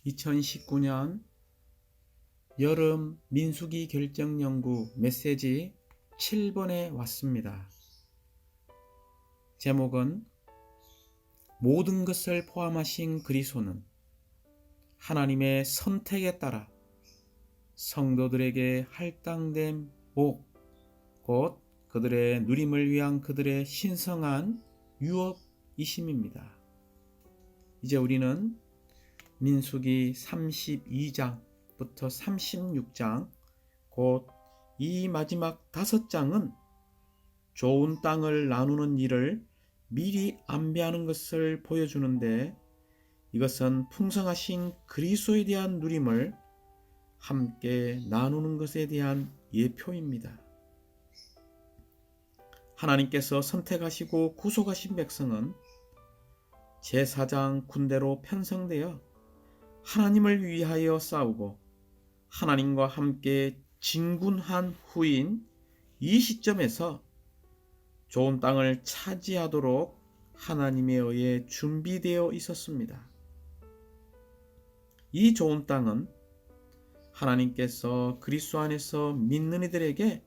2019년 여름 민수기 결정 연구 메시지 7번에 왔습니다. 제목은 모든 것을 포함하신 그리스도는 하나님의 선택에 따라 성도들에게 할당된 복, 곧 그들의 누림을 위한 그들의 신성한 유업이심입니다. 이제 우리는 민수기 32장부터 36장, 곧 이 마지막 5장은 좋은 땅을 나누는 일을 미리 안배하는 것을 보여주는데, 이것은 풍성하신 그리스도에 대한 누림을 함께 나누는 것에 대한 예표입니다. 하나님께서 선택하시고 구속하신 백성은 제4장 군대로 편성되어 하나님을 위하여 싸우고 하나님과 함께 진군한 후인 이 시점에서 좋은 땅을 차지하도록 하나님에 의해 준비되어 있었습니다. 이 좋은 땅은 하나님께서 그리스도 안에서 믿는 이들에게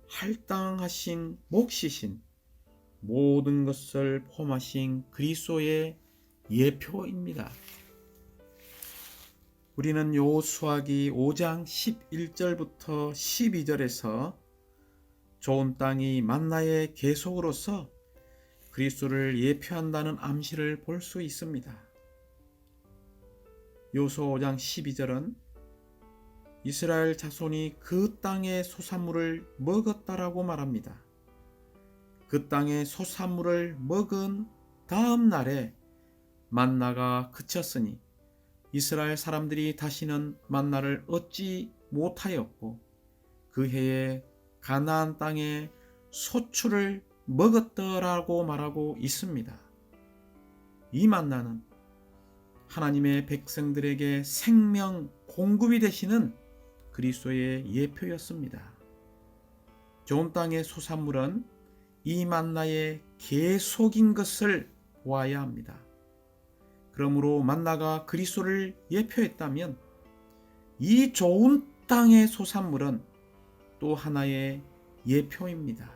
할당하신 몫이신 모든 것을 포함하신 그리스도의 예표입니다. 우리는 여호수아기 5장 11절부터 12절에서 좋은 땅이 만나의 계속으로서 그리스도를 예표한다는 암시를 볼 수 있습니다. 여호수아 5장 12절은 이스라엘 자손이 그 땅의 소산물을 먹었다라고 말합니다. 그 땅의 소산물을 먹은 다음 날에 만나가 그쳤으니 이스라엘 사람들이 다시는 만나를 얻지 못하였고 그 해에 가나안 땅의 소출을 먹었더라고 말하고 있습니다. 이 만나는 하나님의 백성들에게 생명 공급이 되시는 그리스도의 예표였습니다. 좋은 땅의 소산물은 이 만나의 계속인 것을 보아야 합니다. 그러므로 만나가 그리스도를 예표했다면 이 좋은 땅의 소산물은 또 하나의 예표입니다.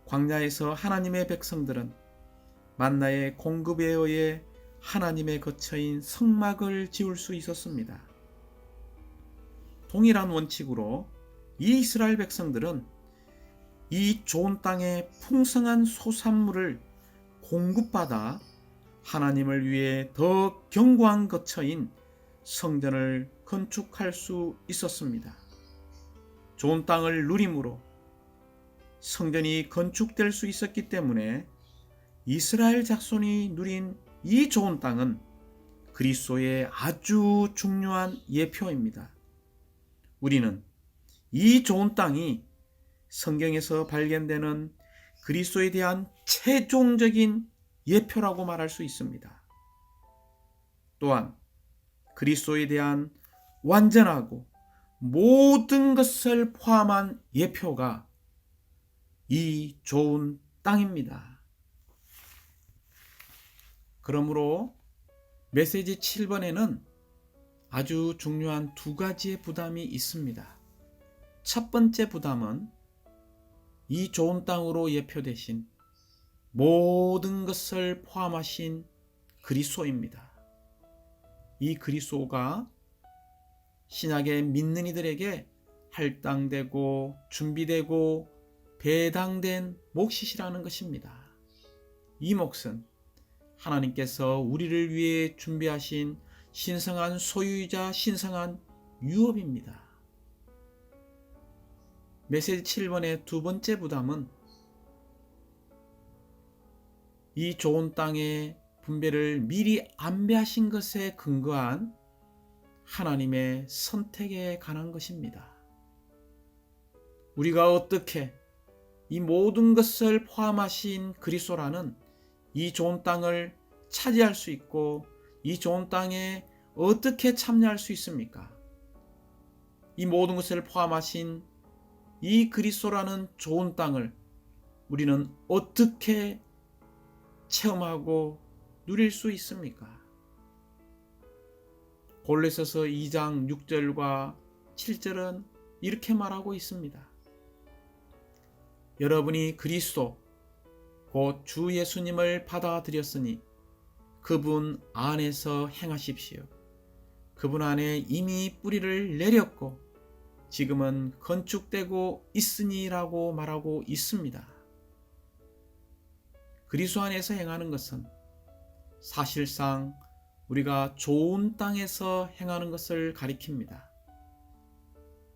광야에서 하나님의 백성들은 만나의 공급에 의해 하나님의 거처인 성막을 지을 수 있었습니다. 동일한 원칙으로 이 이스라엘 백성들은 이 좋은 땅의 풍성한 소산물을 공급받아 하나님을 위해 더 견고한 거처인 성전을 건축할 수 있었습니다. 좋은 땅을 누림으로 성전이 건축될 수 있었기 때문에 이스라엘 자손이 누린 이 좋은 땅은 그리스도의 아주 중요한 예표입니다. 우리는 이 좋은 땅이 성경에서 발견되는 그리스도에 대한 최종적인 예표라고 말할 수 있습니다. 또한 그리스도에 대한 완전하고 모든 것을 포함한 예표가 이 좋은 땅입니다. 그러므로 메시지 7번에는 아주 중요한 두 가지의 부담이 있습니다. 첫 번째 부담은 이 좋은 땅으로 예표되신 모든 것을 포함하신 그리스도입니다. 이 그리스도가 신약의 믿는 이들에게 할당되고 준비되고 배당된 몫이시라는 것입니다. 이 몫은 하나님께서 우리를 위해 준비하신 신성한 소유이자 신성한 유업입니다. 메시지 7번의 두 번째 부담은 이 좋은 땅의 분배를 미리 안배하신 것에 근거한 하나님의 선택에 관한 것입니다. 우리가 어떻게 이 모든 것을 포함하신 그리스도라는 이 좋은 땅을 차지할 수 있고 이 좋은 땅에 어떻게 참여할 수 있습니까? 이 모든 것을 포함하신 이 그리스도라는 좋은 땅을 우리는 어떻게 체험하고 누릴 수 있습니까? 골로새서 2장 6절과 7절은 이렇게 말하고 있습니다. 여러분이 그리스도 곧 주 예수님을 받아들였으니 그분 안에서 행하십시오. 그분 안에 이미 뿌리를 내렸고 지금은 건축되고 있으니라고 말하고 있습니다. 그리스도 안에서 행하는 것은 사실상 우리가 좋은 땅에서 행하는 것을 가리킵니다.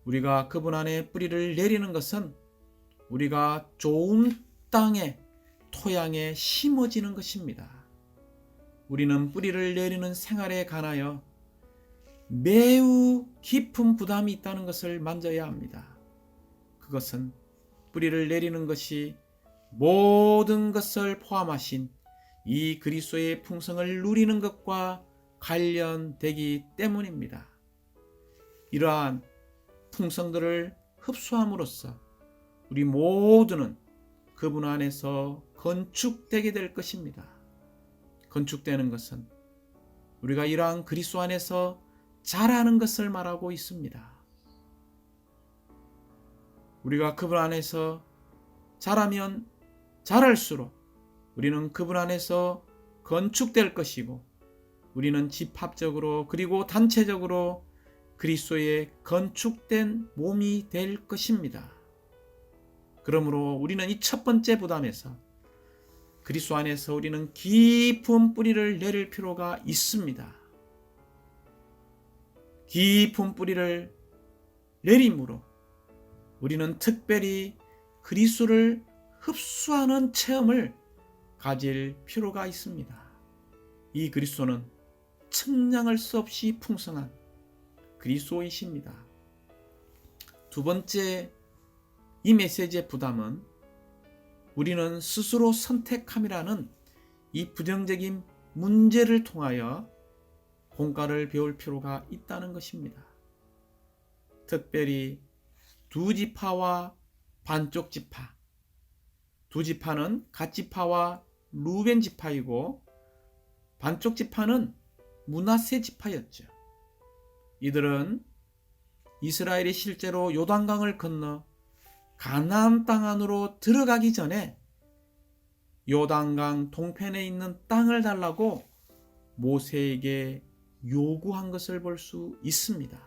우리가 그분 안에 뿌리를 내리는 것은 우리가 좋은 땅에 토양에 심어지는 것입니다. 우리는 뿌리를 내리는 생활에 관하여 매우 깊은 부담이 있다는 것을 만져야 합니다. 그것은 뿌리를 내리는 것이 모든 것을 포함하신 이 그리스도의 풍성을 누리는 것과 관련되기 때문입니다. 이러한 풍성들을 흡수함으로써 우리 모두는 그분 안에서 건축되게 될 것입니다. 건축되는 것은 우리가 이러한 그리스도 안에서 자라는 것을 말하고 있습니다. 우리가 그분 안에서 자라면 자랄수록 우리는 그분 안에서 건축될 것이고 우리는 집합적으로 그리고 단체적으로 그리스도의 건축된 몸이 될 것입니다. 그러므로 우리는 이 첫 번째 부담에서 그리스도 안에서 우리는 깊은 뿌리를 내릴 필요가 있습니다. 깊은 뿌리를 내림으로 우리는 특별히 그리스도를 흡수하는 체험을 가질 필요가 있습니다. 이 그리스도는 측량할 수 없이 풍성한 그리스도이십니다. 두 번째 이 메시지의 부담은 우리는 스스로 선택함이라는 이 부정적인 문제를 통하여 공과를 배울 필요가 있다는 것입니다. 특별히 두 지파와 반쪽 지파, 두 지파는 갓 지파와 루벤 지파이고 반쪽 지파는 므낫세 지파였죠. 이들은 이스라엘이 실제로 요단강을 건너 가나안 땅 안으로 들어가기 전에 요단강 동편에 있는 땅을 달라고 모세에게 요구한 것을 볼 수 있습니다.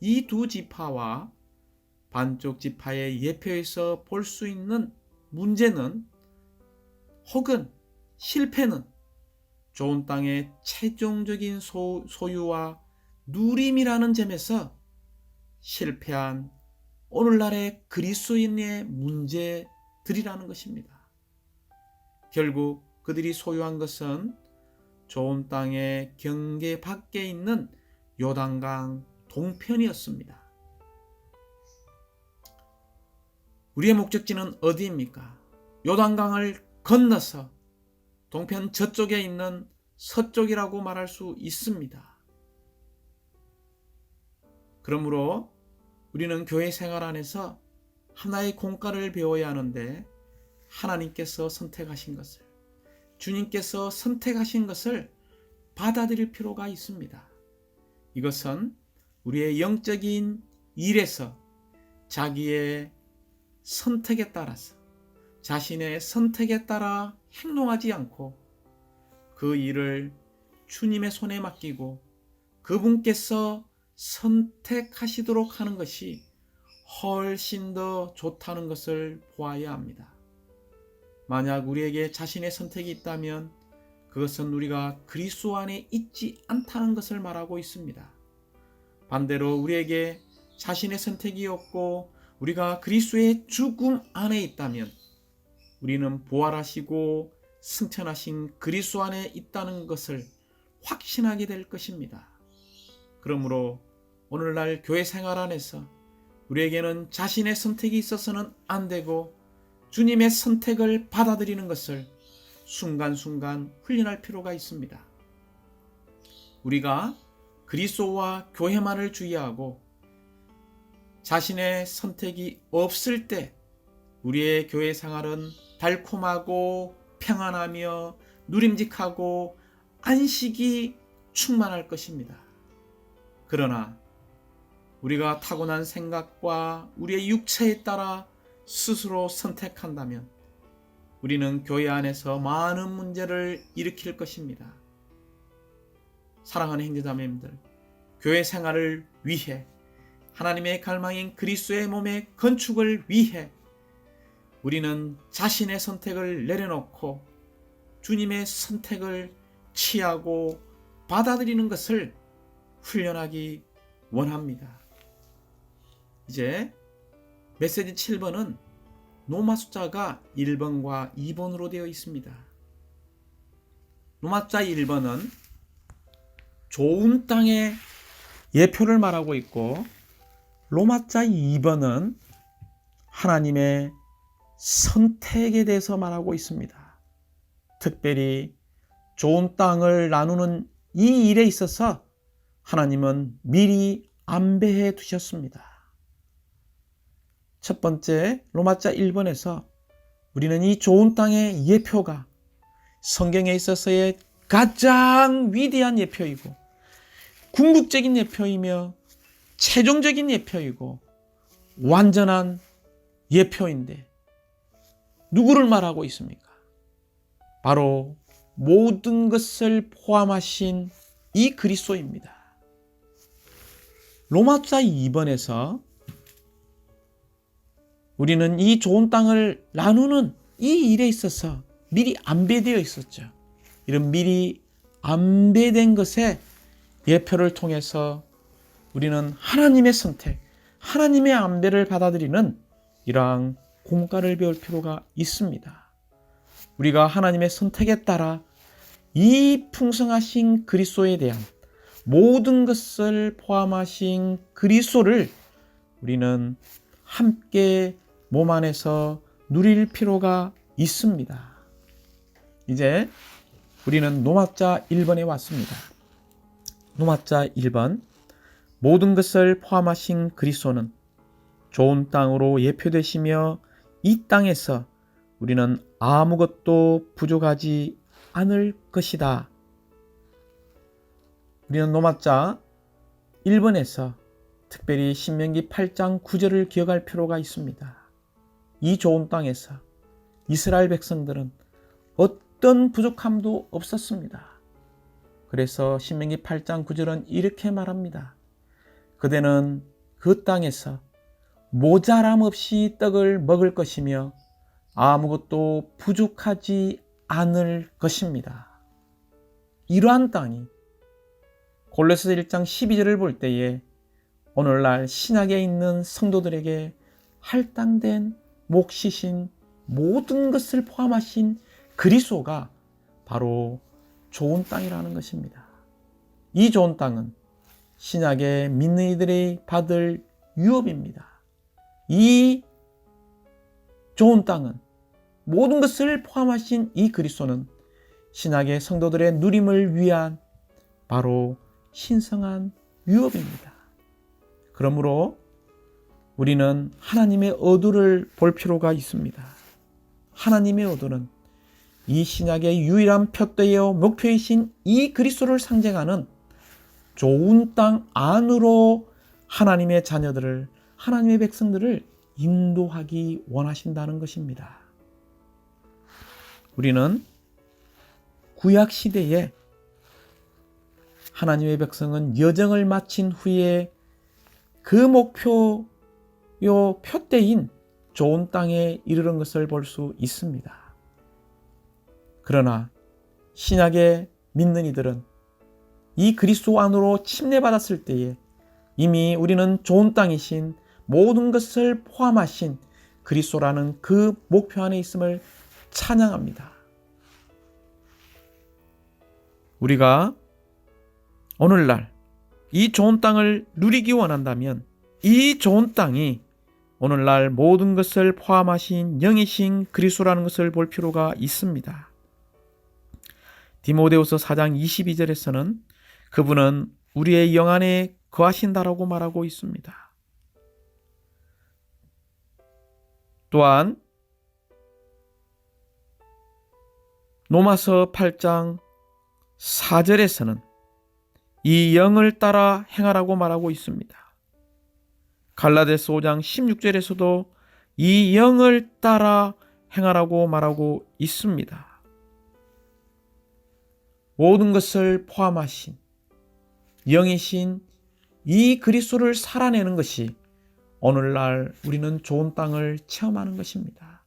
이 두 지파와 반쪽 지파의 예표에서 볼 수 있는 문제는 혹은 실패는 좋은 땅의 최종적인 소유와 누림이라는 점에서 실패한 오늘날의 그리스도인의 문제들이라는 것입니다. 결국 그들이 소유한 것은 좋은 땅의 경계 밖에 있는 요단강 동편이었습니다. 우리의 목적지는 어디입니까? 요단강을 건너서 동편 저쪽에 있는 서쪽이라고 말할 수 있습니다. 그러므로 우리는 교회 생활 안에서 하나의 공과를 배워야 하는데 하나님께서 선택하신 것을, 주님께서 선택하신 것을 받아들일 필요가 있습니다. 이것은 우리의 영적인 일에서 자기의 선택에 따라서 자신의 선택에 따라 행동하지 않고 그 일을 주님의 손에 맡기고 그분께서 선택하시도록 하는 것이 훨씬 더 좋다는 것을 보아야 합니다. 만약 우리에게 자신의 선택이 있다면 그것은 우리가 그리스도 안에 있지 않다는 것을 말하고 있습니다. 반대로 우리에게 자신의 선택이 없고 우리가 그리스도의 죽음 안에 있다면 우리는 부활하시고 승천하신 그리스도 안에 있다는 것을 확신하게 될 것입니다. 그러므로 오늘날 교회 생활 안에서 우리에게는 자신의 선택이 있어서는 안 되고 주님의 선택을 받아들이는 것을 순간순간 훈련할 필요가 있습니다. 우리가 그리스도와 교회만을 주의하고 자신의 선택이 없을 때 우리의 교회 생활은 달콤하고 평안하며 누림직하고 안식이 충만할 것입니다. 그러나 우리가 타고난 생각과 우리의 육체에 따라 스스로 선택한다면 우리는 교회 안에서 많은 문제를 일으킬 것입니다. 사랑하는 형제자매님들, 교회 생활을 위해 하나님의 갈망인 그리스도의 몸의 건축을 위해 우리는 자신의 선택을 내려놓고 주님의 선택을 취하고 받아들이는 것을 훈련하기 원합니다. 이제 메시지 7번은 로마 숫자가 1번과 2번으로 되어 있습니다. 로마 숫자 1번은 좋은 땅의 예표를 말하고 있고, 로마 숫자 2번은 하나님의 선택에 대해서 말하고 있습니다. 특별히 좋은 땅을 나누는 이 일에 있어서 하나님은 미리 안배해 두셨습니다. 첫 번째 로마자 1번에서 우리는 이 좋은 땅의 예표가 성경에 있어서의 가장 위대한 예표이고 궁극적인 예표이며 최종적인 예표이고 완전한 예표인데 누구를 말하고 있습니까? 바로 모든 것을 포함하신 이 그리스도입니다. 로마서 2번에서 우리는 이 좋은 땅을 나누는 이 일에 있어서 미리 안배되어 있었죠. 이런 미리 안배된 것의 예표를 통해서 우리는 하나님의 선택, 하나님의 안배를 받아들이는 이러한 공과를 배울 필요가 있습니다. 우리가 하나님의 선택에 따라 이 풍성하신 그리스도에 대한 모든 것을 포함하신 그리스도를 우리는 함께 몸 안에서 누릴 필요가 있습니다. 이제 우리는 노마자 1번에 왔습니다. 노마자 1번, 모든 것을 포함하신 그리스도는 좋은 땅으로 예표되시며 이 땅에서 우리는 아무것도 부족하지 않을 것이다. 우리는 노마자 1번에서 특별히 신명기 8장 9절을 기억할 필요가 있습니다. 이 좋은 땅에서 이스라엘 백성들은 어떤 부족함도 없었습니다. 그래서 신명기 8장 9절은 이렇게 말합니다. 그대는 그 땅에서 모자람 없이 떡을 먹을 것이며 아무것도 부족하지 않을 것입니다. 이러한 땅이 골로새서 1장 12절을 볼 때에 오늘날 신약에 있는 성도들에게 할당된 몫이신 모든 것을 포함하신 그리스도가 바로 좋은 땅이라는 것입니다. 이 좋은 땅은 신약의 믿는 이들이 받을 유업입니다. 이 좋은 땅은 모든 것을 포함하신 이 그리스도는 신약의 성도들의 누림을 위한 바로 신성한 유업입니다. 그러므로 우리는 하나님의 의도를 볼 필요가 있습니다. 하나님의 의도는 이 신약의 유일한 표대요 목표이신 이 그리스도를 상징하는 좋은 땅 안으로 하나님의 자녀들을, 하나님의 백성들을 인도하기 원하신다는 것입니다. 우리는 구약 시대에 하나님의 백성은 여정을 마친 후에 그 목표요 표대인 좋은 땅에 이르는 것을 볼 수 있습니다. 그러나 신약의 믿는 이들은 이 그리스도 안으로 침례받았을 때에 이미 우리는 좋은 땅이신 모든 것을 포함하신 그리스도라는 그 목표 안에 있음을 찬양합니다. 우리가 오늘날 이 좋은 땅을 누리기 원한다면 이 좋은 땅이 오늘날 모든 것을 포함하신 영이신 그리스도라는 것을 볼 필요가 있습니다. 디모데후서 4장 22절에서는 그분은 우리의 영 안에 거하신다라고 말하고 있습니다. 또한 로마서 8장 4절에서는 이 영을 따라 행하라고 말하고 있습니다. 갈라디아서 5장 16절에서도 이 영을 따라 행하라고 말하고 있습니다. 모든 것을 포함하신 영이신 이 그리스도를 살아내는 것이 오늘날 우리는 좋은 땅을 체험하는 것입니다.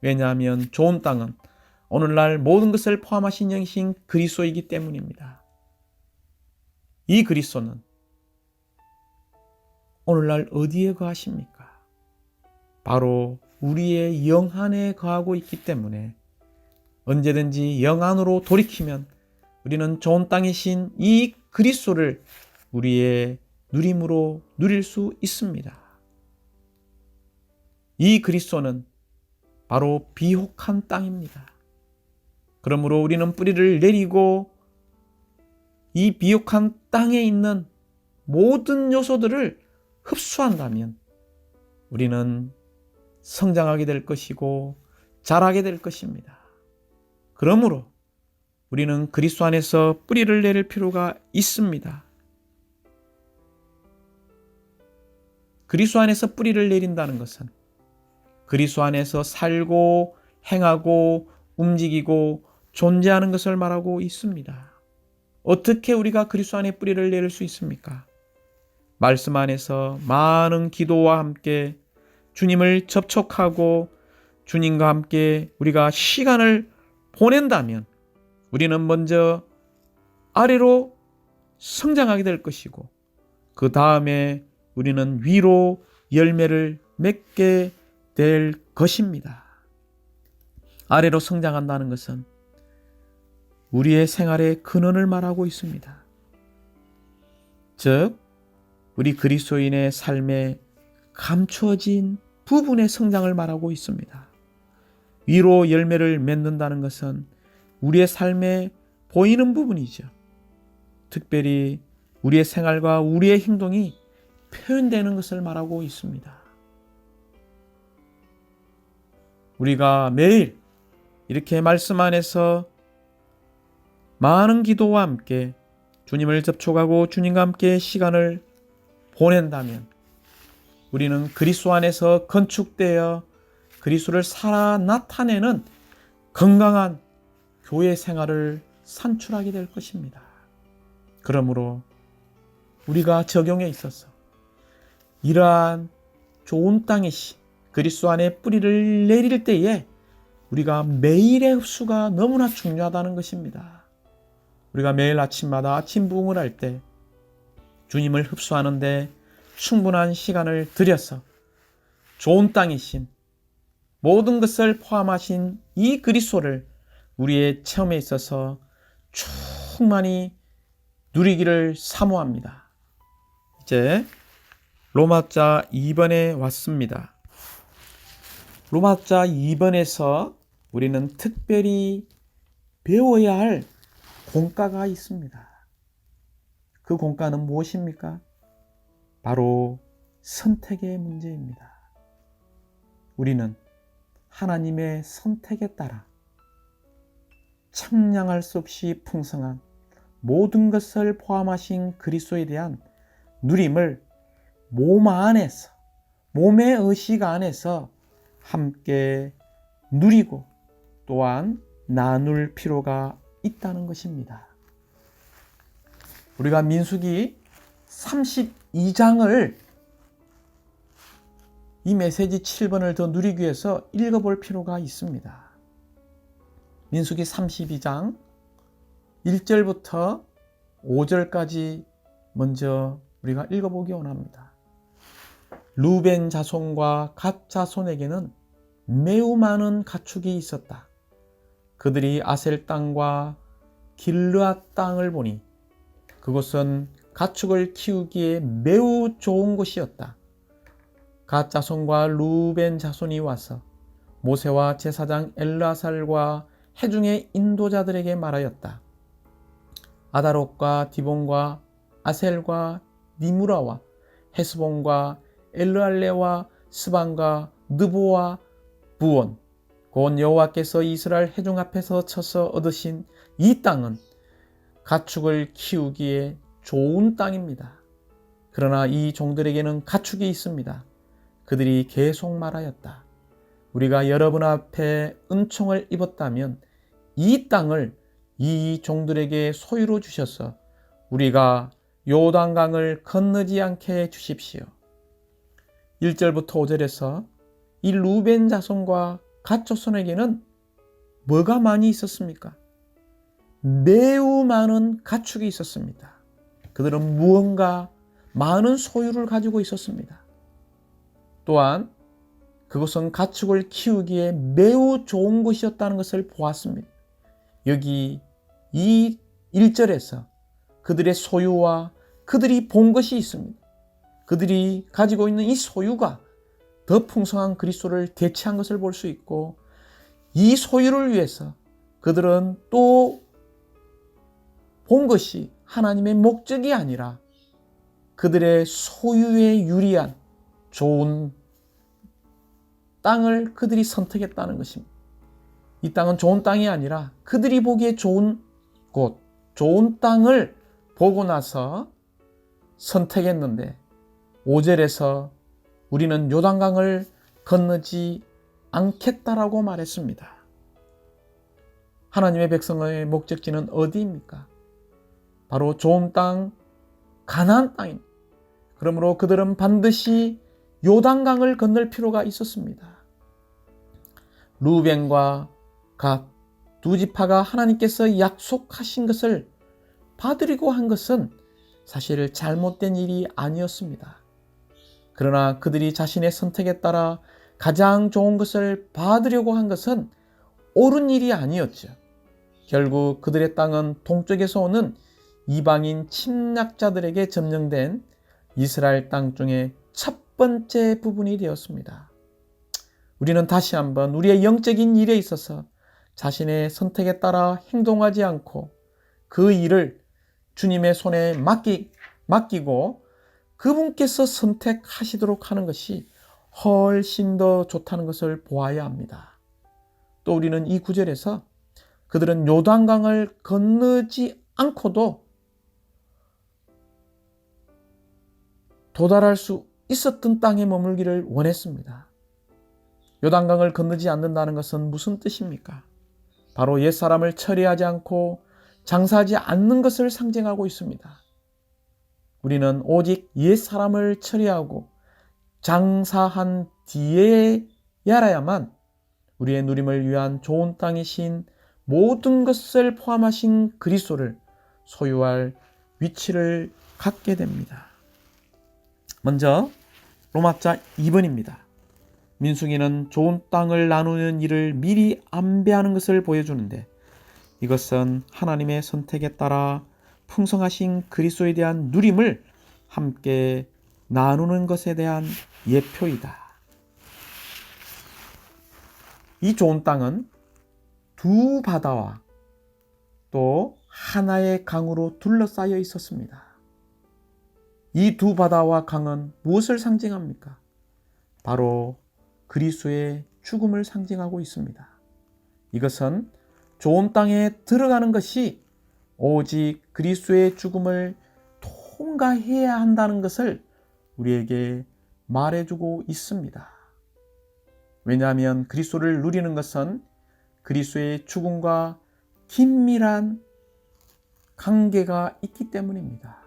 왜냐하면 좋은 땅은 오늘날 모든 것을 포함하신 영이신 그리스도이기 때문입니다. 이 그리스도는 오늘날 어디에 거하십니까? 바로 우리의 영 안에 거하고 있기 때문에 언제든지 영 안으로 돌이키면 우리는 좋은 땅이신 이 그리스도를 우리의 누림으로 누릴 수 있습니다. 이 그리스도는 바로 비옥한 땅입니다. 그러므로 우리는 뿌리를 내리고 이 비옥한 땅에 있는 모든 요소들을 흡수한다면 우리는 성장하게 될 것이고 자라게 될 것입니다. 그러므로 우리는 그리스도 안에서 뿌리를 내릴 필요가 있습니다. 그리스도 안에서 뿌리를 내린다는 것은 그리스도 안에서 살고 행하고 움직이고 존재하는 것을 말하고 있습니다. 어떻게 우리가 그리스도 안에 뿌리를 내릴 수 있습니까? 말씀 안에서 많은 기도와 함께 주님을 접촉하고 주님과 함께 우리가 시간을 보낸다면 우리는 먼저 아래로 성장하게 될 것이고 그 다음에 우리는 위로 열매를 맺게 될 것입니다. 아래로 성장한다는 것은 우리의 생활의 근원을 말하고 있습니다. 즉 우리 그리스도인의 삶에 감추어진 부분의 성장을 말하고 있습니다. 위로 열매를 맺는다는 것은 우리의 삶에 보이는 부분이죠. 특별히 우리의 생활과 우리의 행동이 표현되는 것을 말하고 있습니다. 우리가 매일 이렇게 말씀 안에서 많은 기도와 함께 주님을 접촉하고 주님과 함께 시간을 보낸다면 우리는 그리스도 안에서 건축되어 그리스도를 살아 나타내는 건강한 교회 생활을 산출하게 될 것입니다. 그러므로 우리가 적용에 있어서 이러한 좋은 땅이신 그리스도 안에 뿌리를 내릴 때에 우리가 매일의 흡수가 너무나 중요하다는 것입니다. 우리가 매일 아침마다 아침 부흥을 할 때 주님을 흡수하는데 충분한 시간을 들여서 좋은 땅이신 모든 것을 포함하신 이 그리스도를 우리의 체험에 있어서 충만히 누리기를 사모합니다. 이제 로마자 2번에 왔습니다. 로마자 2번에서 우리는 특별히 배워야 할 공과가 있습니다. 그 공과는 무엇입니까? 바로 선택의 문제입니다. 우리는 하나님의 선택에 따라 청량할 수 없이 풍성한 모든 것을 포함하신 그리스도에 대한 누림을 몸 안에서, 몸의 의식 안에서 함께 누리고 또한 나눌 필요가 있다는 것입니다. 우리가 민수기 32장을 이 메시지 7번을 더 누리기 위해서 읽어볼 필요가 있습니다. 민수기 32장 1절부터 5절까지 먼저 우리가 읽어보기 원합니다. 루벤 자손과 갓 자손에게는 매우 많은 가축이 있었다. 그들이 아셀 땅과 길르앗 땅을 보니 그곳은 가축을 키우기에 매우 좋은 곳이었다. 갓 자손과 루벤 자손이 와서 모세와 제사장 엘르아살과 회중의 인도자들에게 말하였다. 아다롯과 디본과 아셀과 니무라와 헤스본과 엘르알레와 스반과 느보와 부온 곧 여호와께서 이스라엘 회중 앞에서 쳐서 얻으신 이 땅은 가축을 키우기에 좋은 땅입니다. 그러나 이 종들에게는 가축이 있습니다. 그들이 계속 말하였다. 우리가 여러분 앞에 은총을 입었다면 이 땅을 이 종들에게 소유로 주셔서 우리가 요단강을 건너지 않게 해 주십시오. 1절부터 5절에서 이 루벤 자손과 갓 자손에게는 뭐가 많이 있었습니까? 매우 많은 가축이 있었습니다. 그들은 무언가 많은 소유를 가지고 있었습니다. 또한 그것은 가축을 키우기에 매우 좋은 곳이었다는 것을 보았습니다. 여기 이 1절에서 그들의 소유와 그들이 본 것이 있습니다. 그들이 가지고 있는 이 소유가 더 풍성한 그리스도를 대체한 것을 볼 수 있고, 이 소유를 위해서 그들은 또 본 것이 하나님의 목적이 아니라 그들의 소유에 유리한 좋은 땅을 그들이 선택했다는 것입니다. 이 땅은 좋은 땅이 아니라 그들이 보기에 좋은 곳, 좋은 땅을 보고 나서 선택했는데, 5절에서 우리는 요단강을 건너지 않겠다라고 말했습니다. 하나님의 백성의 목적지는 어디입니까? 바로 좋은 땅, 가나안 땅입니다. 그러므로 그들은 반드시 요단강을 건널 필요가 있었습니다. 루벤과 갓 두 지파가 하나님께서 약속하신 것을 받으려고 한 것은 사실 잘못된 일이 아니었습니다. 그러나 그들이 자신의 선택에 따라 가장 좋은 것을 받으려고 한 것은 옳은 일이 아니었죠. 결국 그들의 땅은 동쪽에서 오는 이방인 침략자들에게 점령된 이스라엘 땅 중에 첫 번째 부분이 되었습니다. 우리는 다시 한번 우리의 영적인 일에 있어서 자신의 선택에 따라 행동하지 않고 그 일을 주님의 손에 맡기고 그분께서 선택하시도록 하는 것이 훨씬 더 좋다는 것을 보아야 합니다. 또 우리는 이 구절에서 그들은 요단강을 건너지 않고도 도달할 수 있었던 땅에 머물기를 원했습니다. 요단강을 건너지 않는다는 것은 무슨 뜻입니까? 바로 옛사람을 처리하지 않고 장사하지 않는 것을 상징하고 있습니다. 우리는 오직 옛사람을 처리하고 장사한 뒤에 알아야만 우리의 누림을 위한 좋은 땅이신 모든 것을 포함하신 그리스도를 소유할 위치를 갖게 됩니다. 먼저 로마자 2번입니다. 민수기는 좋은 땅을 나누는 일을 미리 안배하는 것을 보여주는데, 이것은 하나님의 선택에 따라 풍성하신 그리스도에 대한 누림을 함께 나누는 것에 대한 예표이다. 이 좋은 땅은 두 바다와 또 하나의 강으로 둘러싸여 있었습니다. 이 두 바다와 강은 무엇을 상징합니까? 바로 그리스도의 죽음을 상징하고 있습니다. 이것은 좋은 땅에 들어가는 것이 오직 그리스도의 죽음을 통과해야 한다는 것을 우리에게 말해주고 있습니다. 왜냐하면 그리스도를 누리는 것은 그리스도의 죽음과 긴밀한 관계가 있기 때문입니다.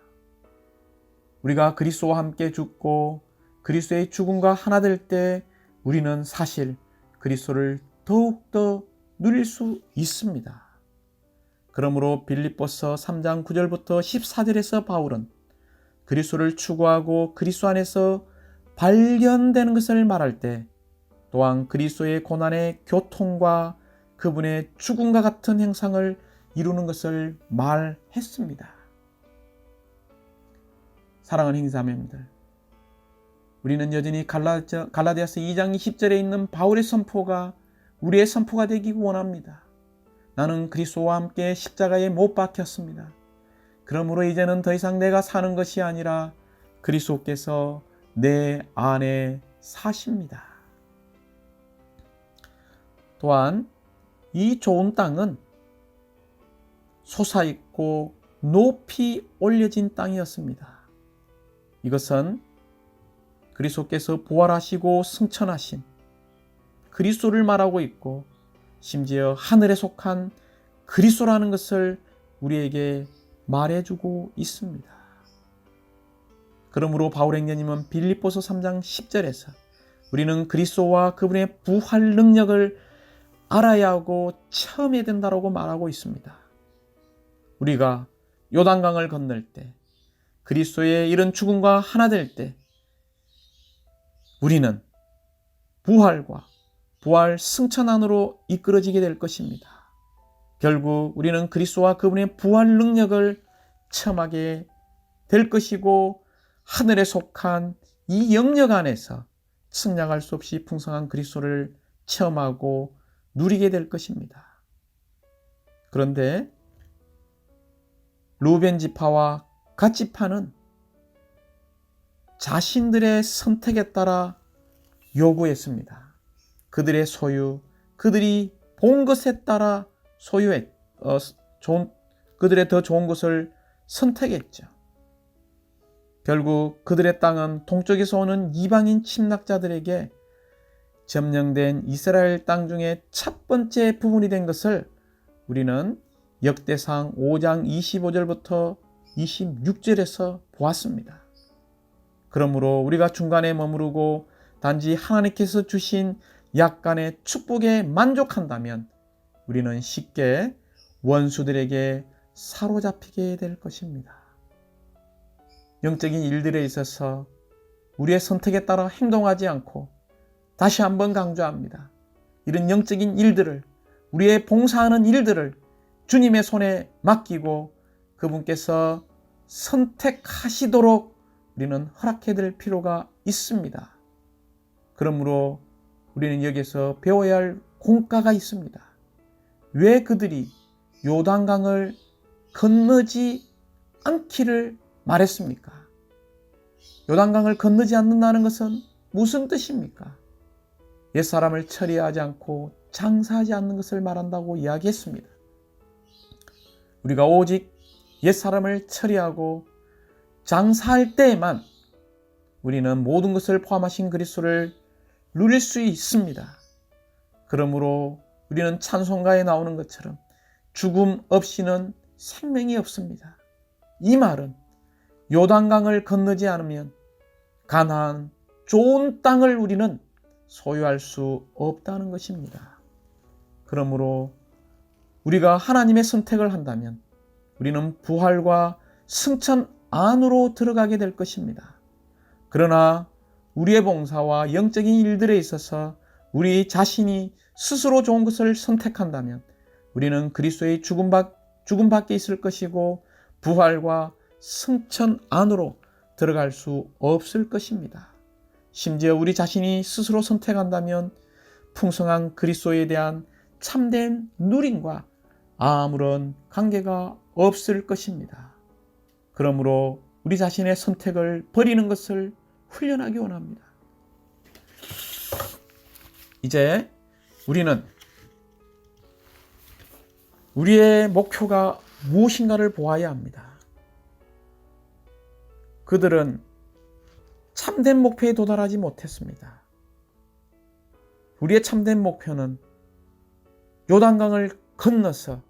우리가 그리스도와 함께 죽고 그리스도의 죽음과 하나 될 때 우리는 사실 그리스도를 더욱더 누릴 수 있습니다. 그러므로 빌립보서 3장 9절부터 14절에서 바울은 그리스도를 추구하고 그리스도 안에서 발견되는 것을 말할 때 또한 그리스도의 고난의 교통과 그분의 죽음과 같은 형상을 이루는 것을 말했습니다. 사랑하는 형제자매님들, 우리는 여전히 갈라디아서 2장 20절에 있는 바울의 선포가 우리의 선포가 되기 원합니다. 나는 그리스도와 함께 십자가에 못 박혔습니다. 그러므로 이제는 더 이상 내가 사는 것이 아니라 그리스도께서 내 안에 사십니다. 또한 이 좋은 땅은 솟아있고 높이 올려진 땅이었습니다. 이것은 그리스도께서 부활하시고 승천하신 그리스도를 말하고 있고, 심지어 하늘에 속한 그리스도라는 것을 우리에게 말해주고 있습니다. 그러므로 바울행전님은 빌립보서 3장 10절에서 우리는 그리스도와 그분의 부활 능력을 알아야 하고 체험해야 된다고 말하고 있습니다. 우리가 요단강을 건널 때, 그리스도의 이런 죽음과 하나 될 때, 우리는 부활과 부활 승천 안으로 이끌어지게 될 것입니다. 결국 우리는 그리스도와 그분의 부활 능력을 체험하게 될 것이고, 하늘에 속한 이 영역 안에서 승량할 수 없이 풍성한 그리스도를 체험하고 누리게 될 것입니다. 그런데 루벤 지파와 갓 지파는 자신들의 선택에 따라 요구했습니다. 그들의 소유, 그들이 본 것에 따라 그들의 더 좋은 것을 선택했죠. 결국 그들의 땅은 동쪽에서 오는 이방인 침략자들에게 점령된 이스라엘 땅 중에 첫 번째 부분이 된 것을 우리는 역대상 5장 25절부터 26절에서 보았습니다. 그러므로 우리가 중간에 머무르고 단지 하나님께서 주신 약간의 축복에 만족한다면 우리는 쉽게 원수들에게 사로잡히게 될 것입니다. 영적인 일들에 있어서 우리의 선택에 따라 행동하지 않고, 다시 한번 강조합니다. 이런 영적인 일들을, 우리의 봉사하는 일들을 주님의 손에 맡기고 그분께서 선택하시도록 우리는 허락해 드릴 필요가 있습니다. 그러므로 우리는 여기서 배워야 할 공과가 있습니다. 왜 그들이 요단강을 건너지 않기를 말했습니까? 요단강을 건너지 않는다는 것은 무슨 뜻입니까? 옛사람을 처리하지 않고 장사하지 않는 것을 말한다고 이야기했습니다. 우리가 오직 옛사람을 처리하고 장사할 때에만 우리는 모든 것을 포함하신 그리스도를 누릴 수 있습니다. 그러므로 우리는 찬송가에 나오는 것처럼 죽음 없이는 생명이 없습니다. 이 말은 요단강을 건너지 않으면 가나안 좋은 땅을 우리는 소유할 수 없다는 것입니다. 그러므로 우리가 하나님의 선택을 한다면 우리는 부활과 승천 안으로 들어가게 될 것입니다. 그러나 우리의 봉사와 영적인 일들에 있어서 우리 자신이 스스로 좋은 것을 선택한다면 우리는 그리스도의 죽음 밖에 있을 것이고 부활과 승천 안으로 들어갈 수 없을 것입니다. 심지어 우리 자신이 스스로 선택한다면 풍성한 그리스도에 대한 참된 누림과 아무런 관계가 없을 것입니다. 그러므로 우리 자신의 선택을 버리는 것을 훈련하기 원합니다. 이제 우리는 우리의 목표가 무엇인가를 보아야 합니다. 그들은 참된 목표에 도달하지 못했습니다. 우리의 참된 목표는 요단강을 건너서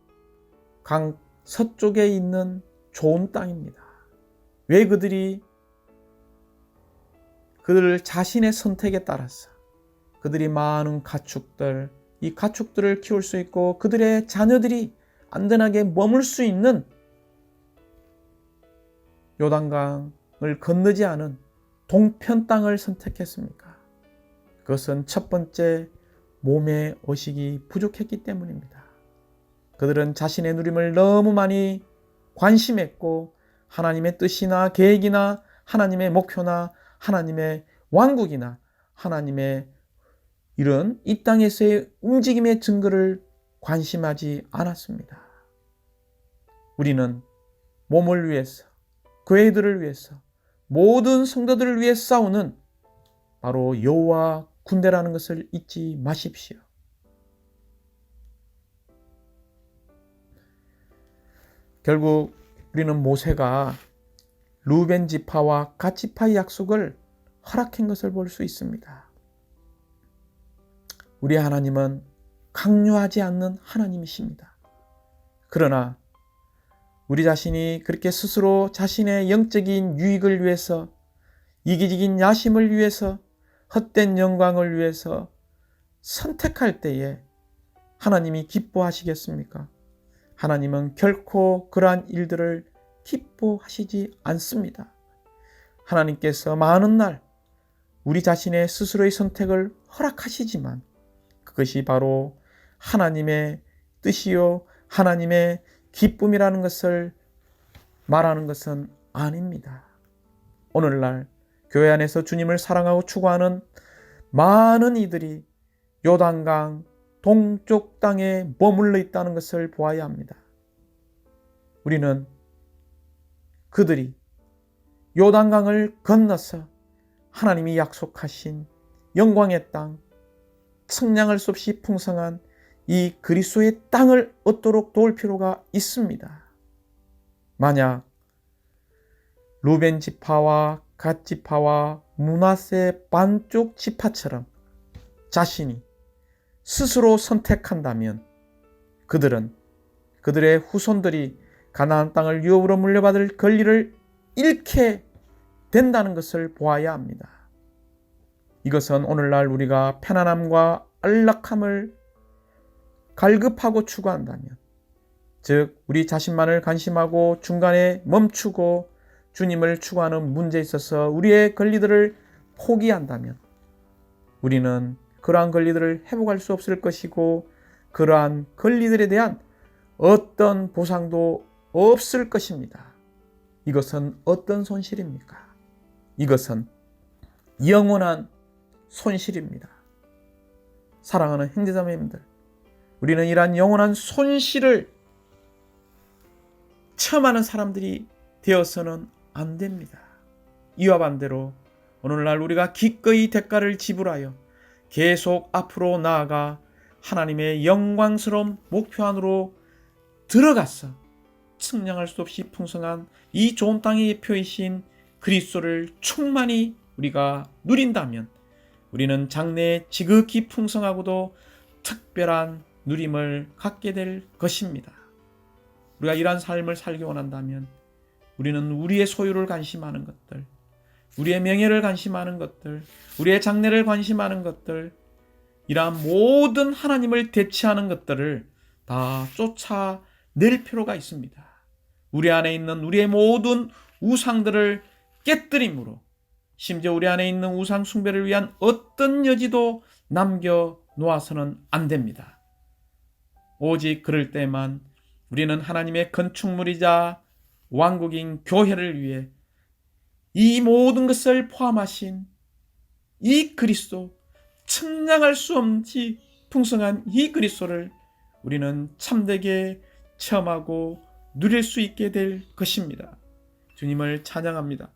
강 서쪽에 있는 좋은 땅입니다. 왜 그들 자신의 선택에 따라서 그들이 많은 가축들, 이 가축들을 키울 수 있고 그들의 자녀들이 안전하게 머물 수 있는 요단강을 건너지 않은 동편 땅을 선택했습니까? 그것은 첫 번째 몸의 의식이 부족했기 때문입니다. 그들은 자신의 누림을 너무 많이 관심했고 하나님의 뜻이나 계획이나 하나님의 목표나 하나님의 왕국이나 하나님의 이런 이 땅에서의 움직임의 증거를 관심하지 않았습니다. 우리는 몸을 위해서, 교회들을 위해서, 모든 성도들을 위해 싸우는 바로 여호와 군대라는 것을 잊지 마십시오. 결국 우리는 모세가 루벤 지파와 갓 지파의 약속을 허락한 것을 볼 수 있습니다. 우리 하나님은 강요하지 않는 하나님이십니다. 그러나 우리 자신이 그렇게 스스로 자신의 영적인 유익을 위해서, 이기적인 야심을 위해서, 헛된 영광을 위해서 선택할 때에 하나님이 기뻐하시겠습니까? 하나님은 결코 그러한 일들을 기뻐하시지 않습니다. 하나님께서 많은 날 우리 자신의 스스로의 선택을 허락하시지만 그것이 바로 하나님의 뜻이요 하나님의 기쁨이라는 것을 말하는 것은 아닙니다. 오늘날 교회 안에서 주님을 사랑하고 추구하는 많은 이들이 요단강 동쪽 땅에 머물러 있다는 것을 보아야 합니다. 우리는 그들이 요단강을 건너서 하나님이 약속하신 영광의 땅, 측량할 수 없이 풍성한 이 그리스도의 땅을 얻도록 도울 필요가 있습니다. 만약 루벤 지파와 갓 지파와 므낫세 반쪽 지파처럼 자신이 스스로 선택한다면 그들은 그들의 후손들이 가나안 땅을 유업으로 물려받을 권리를 잃게 된다는 것을 보아야 합니다. 이것은 오늘날 우리가 편안함과 안락함을 갈급하고 추구한다면, 즉 우리 자신만을 간심하고 중간에 멈추고 주님을 추구하는 문제에 있어서 우리의 권리들을 포기한다면 우리는 그러한 권리들을 회복할 수 없을 것이고 그러한 권리들에 대한 어떤 보상도 없을 것입니다. 이것은 어떤 손실입니까? 이것은 영원한 손실입니다. 사랑하는 형제자매님들, 우리는 이러한 영원한 손실을 체험하는 사람들이 되어서는 안 됩니다. 이와 반대로 오늘날 우리가 기꺼이 대가를 지불하여 계속 앞으로 나아가 하나님의 영광스러운 목표 안으로 들어가서 측량할 수 없이 풍성한 이 좋은 땅의 표이신 그리스도를 충만히 우리가 누린다면 우리는 장래에 지극히 풍성하고도 특별한 누림을 갖게 될 것입니다. 우리가 이러한 삶을 살기 원한다면 우리는 우리의 소유를 관심하는 것들, 우리의 명예를 관심하는 것들, 우리의 장래를 관심하는 것들, 이러한 모든 하나님을 대체하는 것들을 다 쫓아낼 필요가 있습니다. 우리 안에 있는 우리의 모든 우상들을 깨뜨림으로, 심지어 우리 안에 있는 우상 숭배를 위한 어떤 여지도 남겨놓아서는 안 됩니다. 오직 그럴 때만 우리는 하나님의 건축물이자 왕국인 교회를 위해 이 모든 것을 포함하신 이 그리스도, 측량할 수 없이 풍성한 이 그리스도를 우리는 참되게 체험하고 누릴 수 있게 될 것입니다. 주님을 찬양합니다.